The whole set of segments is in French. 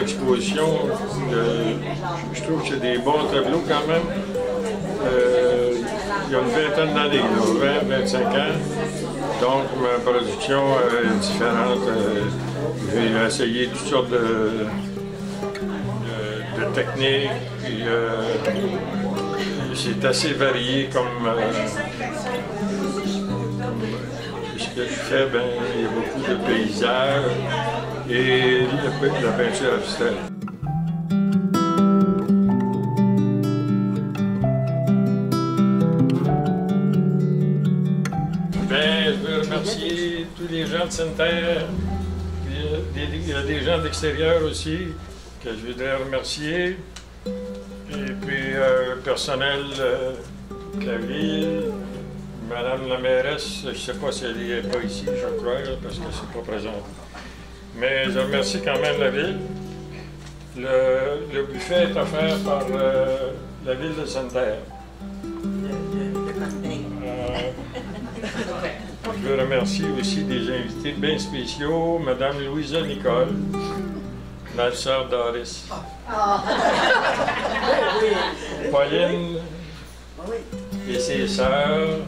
Exposition, je trouve que c'est des bons tableaux quand même. Il y a une vingtaine d'années, 20-25 ans, donc ma production est différente. J'ai essayé toutes sortes de techniques, c'est assez varié comme ce que je fais, ben, il y a beaucoup de paysages et la peinture abstraite. Ben, je veux remercier tous les gens de Sainte-Terre. Il y a des gens d'extérieur aussi que je voudrais remercier. Et puis le personnel de la ville, Madame la mairesse, je ne sais pas si elle n'est pas ici, je crois, parce que c'est pas présent. Mais je remercie quand même la ville. Le buffet est offert par la ville de Sainte-Terre. Je veux remercier aussi des invités bien spéciaux, Mme Louisa Nicole, ma sœur Doris, Pauline et ses sœurs,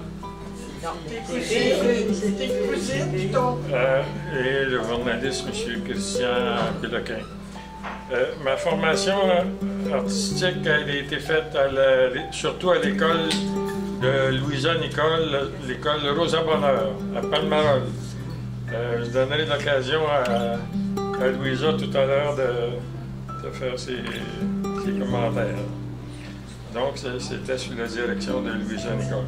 et le journaliste M. Christian Péloquin. Ma formation artistique a été faite surtout à l'école de Louisa Nicole, l'école Rosa Bonheur, à Palmarol. Je donnerai l'occasion à Louisa tout à l'heure de faire ses commentaires. Donc c'était sous la direction de Louisa Nicole.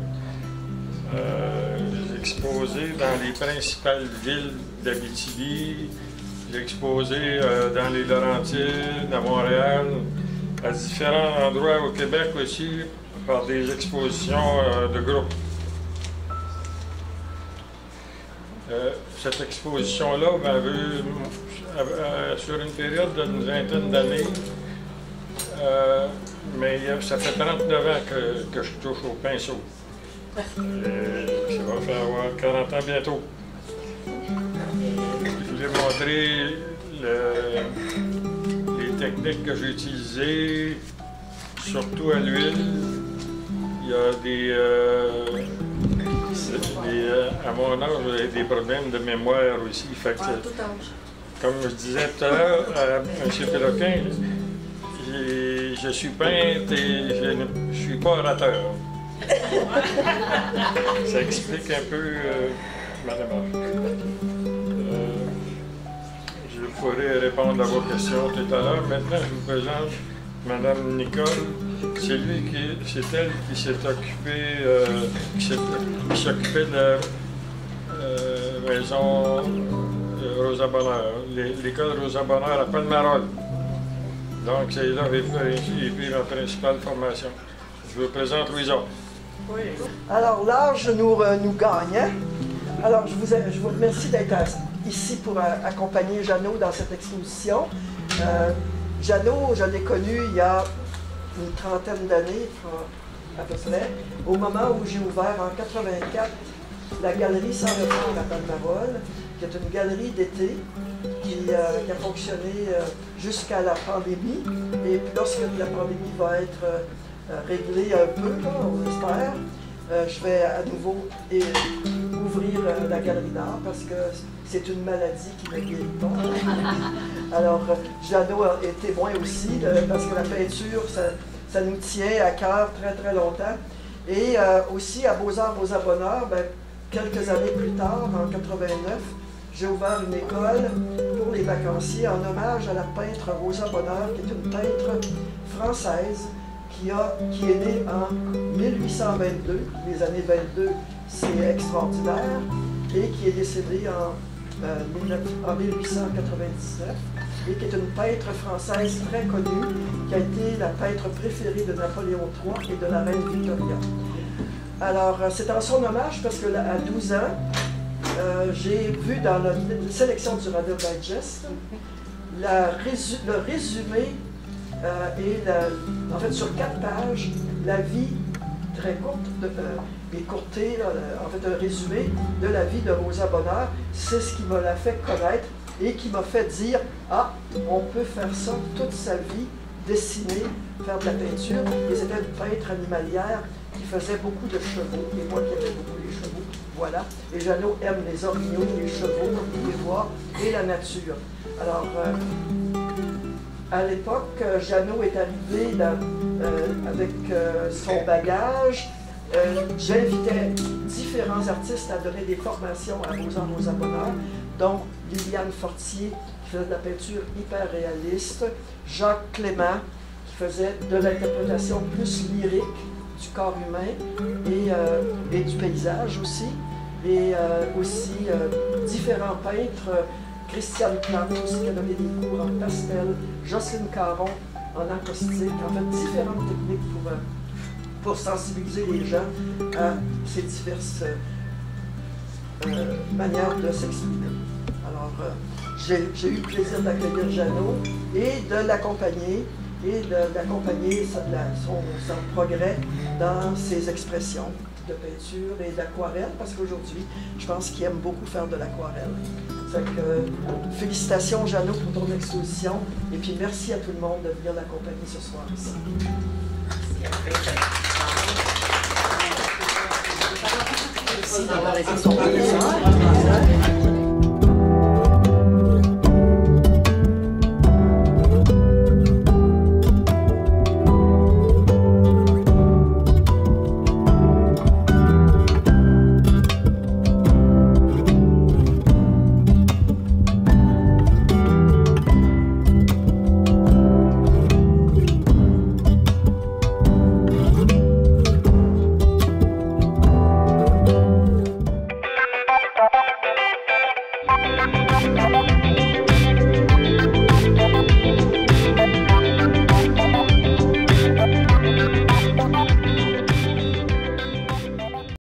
J'ai exposé dans les principales villes d'Abitibi, j'ai exposé dans les Laurentides, à Montréal, à différents endroits au Québec aussi, par des expositions de groupe. Cette exposition-là m'a vu sur une période d'une vingtaine d'années, mais ça fait 39 ans que je touche au pinceau. Ça va faire avoir 40 ans bientôt. Je voulais montrer les techniques que j'ai utilisées, surtout à l'huile. Il y a à mon âge, j'ai des problèmes de mémoire aussi. Fait que, comme je disais tout à l'heure à M. Péloquin, je suis peintre et je ne suis pas orateur. Ça explique un peu ma démarche. Je pourrais répondre à vos questions tout à l'heure. Maintenant, je vous présente Mme Nicole. C'est elle qui s'est occupée, de la maison Rosa Bonheur, l'école Rosa Bonheur à Palmarol. Donc, c'est là que j'ai pris ma principale formation. Je vous présente Louisa. Oui. Alors, l'âge nous gagne. Hein? Alors, je vous remercie d'être ici pour accompagner Jeannot dans cette exposition. Jeannot, je l'ai connu il y a une trentaine d'années, à peu près, au moment où j'ai ouvert en 84 la galerie Sans Retour à Palmarol, qui est une galerie d'été qui a fonctionné jusqu'à la pandémie. Et puis lorsque la pandémie va être réglée un peu, là, on espère, je vais à nouveau ouvrir la galerie d'art parce que c'est une maladie qui ne guérit pas. Alors, Jeannot est témoin aussi, parce que la peinture, ça nous tient à cœur très très longtemps. Et aussi à Beaux-Arts, Rosa Bonheur, ben, quelques années plus tard, en 89, j'ai ouvert une école pour les vacanciers en hommage à la peintre Rosa Bonheur, qui est une peintre française qui est née en 1822, les années 22, c'est extraordinaire, et qui est décédée en 1899, et qui est une peintre française très connue, qui a été la peintre préférée de Napoléon III et de la reine Victoria. Alors, c'est en son hommage parce que à 12 ans, j'ai vu dans la sélection du Radio Digest le résumé et en fait sur 4 pages, la vie très courte, écourtée, en fait un résumé de la vie de Rosa Bonheur. C'est ce qui me l'a fait connaître et qui m'a fait dire « Ah, on peut faire ça toute sa vie, dessiner, faire de la peinture. » Et c'était une peintre animalière qui faisait beaucoup de chevaux, et moi qui aimais beaucoup les chevaux, voilà. Et Jeannot aime les orignaux, les chevaux, comme vous pouvez voir, et la nature. Alors, à l'époque, Jeannot est arrivé avec son bagage. J'invitais différents artistes à donner des formations à Rosa Bonheur, dont Liliane Fortier, qui faisait de la peinture hyper réaliste, Jacques Clément, qui faisait de l'interprétation plus lyrique du corps humain et du paysage aussi, et aussi différents peintres, Christiane Plante aussi qui a donné des cours en pastel, Jocelyne Caron en acoustique, en fait différentes techniques pour sensibiliser les gens à ces diverses manières de s'exprimer. Alors, j'ai eu le plaisir d'accueillir Jeannot et de l'accompagner son progrès dans ses expressions de peinture et d'aquarelle, parce qu'aujourd'hui, je pense qu'il aime beaucoup faire de l'aquarelle. Félicitations Jeannot pour ton exposition, et puis merci à tout le monde de venir l'accompagner ce soir ici. Merci d'avoir été son professeur.